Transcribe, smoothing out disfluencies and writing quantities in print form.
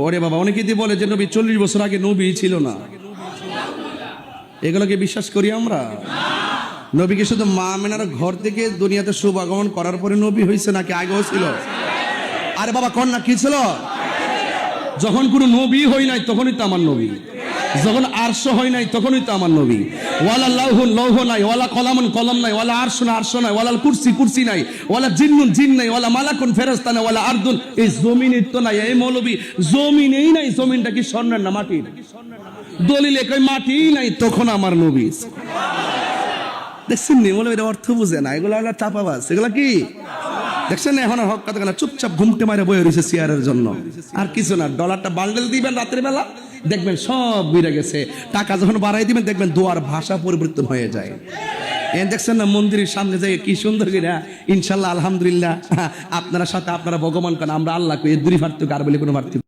ওরে বাবা, অনেকেই দিয়ে বলে যে নবী 40 বছর আগে নবী ছিল না। এগুলোকে বিশ্বাস করি আমরা? নবীকে শুধু মা মেনার ঘর থেকে দুনিয়াতে শুভ আগমন করার পরে নবী হয়েছে নাকি আগেও ছিল? আরে বাবা কন্যা কি ছিল? যখন কোনো নবী হই নাই তখনই তো আমার নবী, যখন আরশ হয় নাই তখনই তো আমার নবী। ওয়ালা লাউহুন লৌহ নাই, ওয়ালা কলামুন কলম নাই, ওয়ালা আরশুন আরশ নাই, ওয়ালা কুরসি কুরসি নাই, ওয়ালা জিন্নুন জিন নাই, ওয়ালা মালাকুন ফেরেশতা নাই, ওয়ালা আরদুন, এই জমিনে তো নাই। এই মৌলবী জমিনেই নাই, জমিনটা কি স্বর্ণের না মাটির? দলিলে কই মাটিই নাই, তখন আমার নবী। দেখছেন নি মৌলবীরা অর্থ বুঝে না, এগুলো হলো চাপাবাজ। এগুলা কি দেখছেন? এখন হক কথা না, চুপচাপ ঘুমটে মারে বয়ে রয়েছে চেয়ারের জন্য, আর কিছু না। ডলারটা বান্ডেল দিবেন রাতের বেলা, দেখবেন সব বেড়ে গেছে। টাকা যখন বাড়াই দিবেন দেখবেন দোয়ার ভাষা পরিবর্তন হয়ে যায়। দেখছেন না মন্দিরের সামনে যাই কি সুন্দর করে ইনশাল্লাহ আলহামদুলিল্লাহ আপনারা সাথে আপনারা ভগবান কেন আমরা আল্লাহ দুই পার্থক্য আর বলে কোনো পার্থক্য